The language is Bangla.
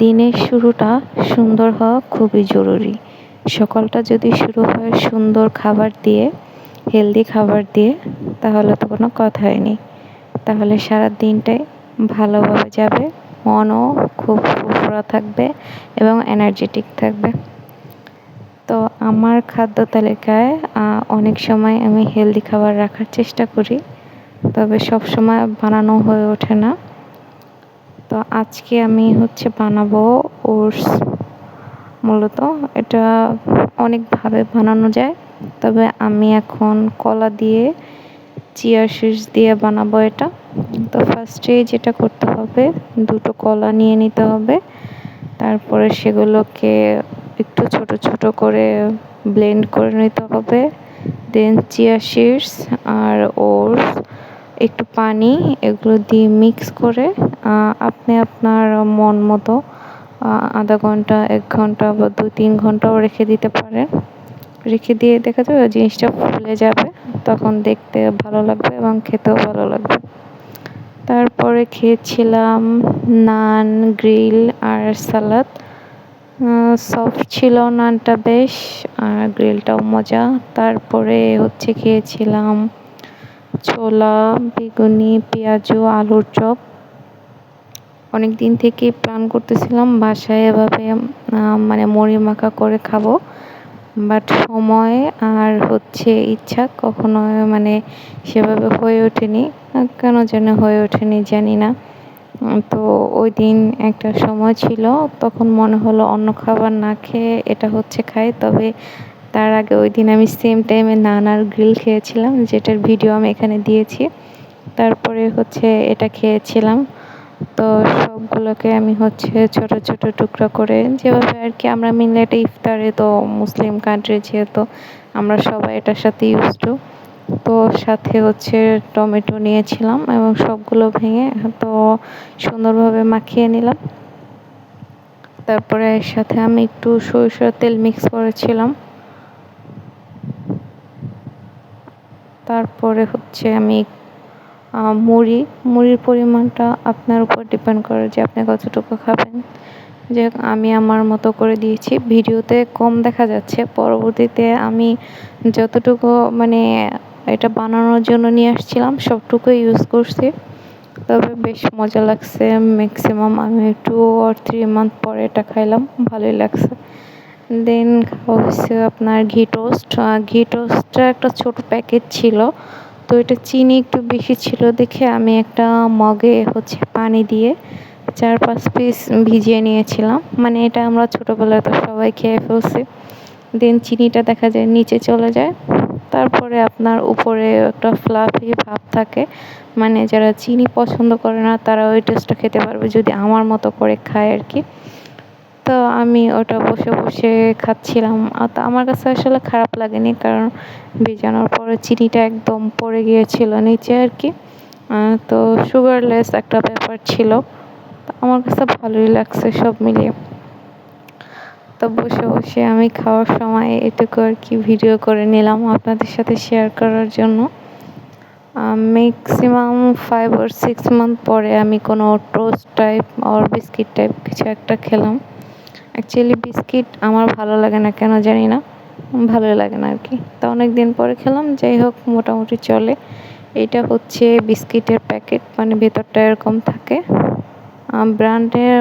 দিনের শুরুটা সুন্দর হওয়া খুবই জরুরি। সকালটা যদি শুরু হয় সুন্দর খাবার দিয়ে, হেলদি খাবার দিয়ে, তাহলে তো কোনো কথাই নেই। তাহলে সারা দিনটাই ভালোভাবে যাবে, মনও খুব ফুরফুরা থাকবে এবং এনার্জেটিক থাকবে। তো আমার খাদ্য তালিকায় অনেক সময় আমি হেলদি খাবার রাখার চেষ্টা করি, তবে সবসময় বানানো হয়ে ওঠে না। তো আজকে আমি বানাবো ওটস। মূলত এটা অনেকভাবে বানানো যায়, তবে আমি এখন কলা দিয়ে, চিয়া সিডস দিয়ে বানাবো এটা। তো ফার্স্টে যেটা করতে হবে, দুটো কলা নিয়ে নিতে হবে। তারপরে সেগুলোকে একটু ছোট ছোট করে ব্লেন্ড করে নিতে হবে। দেন চিয়া সিডস আর ওটস, একটু পানি, এগুলো দিয়ে মিক্স করে আপনি আপনার মন মতো আধা ঘন্টা, 1 ঘন্টা বা 2-3 ঘন্টাও রেখে দিতে পারেন। রেখে দিয়ে দেখা যাবে জিনিসটা ফুলে যাবে, তখন দেখতে ভালো লাগবে এবং খেতেও ভালো লাগবে। তারপরে খেয়েছিলাম নান, গ্রিল আর সালাদ। সফট ছিল নানটা বেশ, আর গ্রিলটাও মজা। তারপরে খেয়েছিলাম ছোলা, বেগুনি, পেঁয়াজু, আলুর চপ। অনেক দিন থেকেই প্ল্যান করতেছিলাম বাসায় এভাবে মানে মুড়ি মাখা করে খাবো, বাট সময় আর ইচ্ছা কখনো মানে সেভাবে হয়ে ওঠেনি। কেন যেন হয়ে ওঠেনি জানি না। তো ওই দিন একটা সময় ছিল, তখন মনে হলো অন্য খাবার না খেয়ে এটা খাই। তবে তার আগে ওই দিন আমি সেম টাইমে নান আর গ্রিল খেয়েছিলাম, যেটার ভিডিও আমি এখানে দিয়েছি। তারপরে এটা খেয়েছিলাম। তো সবগুলোকে আমি ছোট ছোট টুকরা করে, যেভাবে আর কি আমরা মিলে এটা ইফতারে, তো মুসলিম কান্ট্রি যেহেতু আমরা সবাই এটার সাথে ইউজ টু। তো সাথে টমেটো নিয়েছিলাম এবং সবগুলো ভেঙে তো সুন্দরভাবে মাখিয়ে নিলাম। তারপরে এর সাথে আমি একটু সরিষার তেল মিক্স করেছিলাম। তারপরে আমি মুড়ির পরিমাণটা আপনার উপর ডিপেন্ড করে যে আপনি কতটুকু খাবেন। যে আমি আমার মতো করে দিয়েছি। ভিডিওতে কম দেখা যাচ্ছে, পরবর্তীতে আমি যতটুকু মানে এটা বানানোর জন্য নিয়ে আসছিলাম সবটুকুই ইউজ করছি। তবে বেশ মজা লাগছে। ম্যাক্সিমাম আমি 2 or 3 মান্থ পরে এটা খাইলাম, ভালোই লাগছে। দেন খাওয়া হচ্ছে আপনার ঘি টোস্ট। ঘি টোস্টটা একটা ছোট প্যাকেট ছিল, তো এটা চিনি একটু বেশি ছিল দেখে আমি একটা মগে পানি দিয়ে 4-5 পিস ভিজিয়ে নিয়েছিলাম। মানে এটা আমরা ছোটোবেলায় তো সবাই খেয়ে ফেলছি। দেন চিনিটা দেখা যায় নিচে চলে যায়। তারপরে আপনার উপরে একটা ফ্লাফি ভাব থাকে, মানে যারা চিনি পছন্দ করে না তারা ওই টেস্টটা খেতে পারবে, যদি আমার মতো করে খায় আর কি। তো আমি ওটা বসে বসে খাচ্ছিলাম। তো আমার কাছে আসলে খারাপ লাগেনি, কারণ ভেজানোর পরে চিনিটা একদম পড়ে গিয়েছিল নিচে আর কি। তো সুগারলেস একটা ব্যাপার ছিল। তো আমার কাছে ভালোই লাগছে সব মিলিয়ে। তো বসে বসে আমি খাওয়ার সময় এটুকু আর কি ভিডিও করে নিলাম আপনাদের সাথে শেয়ার করার জন্য। ম্যাক্সিমাম 5 or 6 মান্থ পরে আমি কোনো টোস্ট টাইপ আর বিস্কিট টাইপ কিছু একটা খেলাম। অ্যাকচুয়ালি বিস্কিট আমার ভালো লাগে না, কেন জানি না, ভালোই লাগে না আর কি। তো অনেক দিন পরে খেলাম, যাই হোক মোটামুটি চলে। এটা বিস্কিটের প্যাকেট, মানে ভেতরটা এরকম থাকে। ব্র্যান্ডের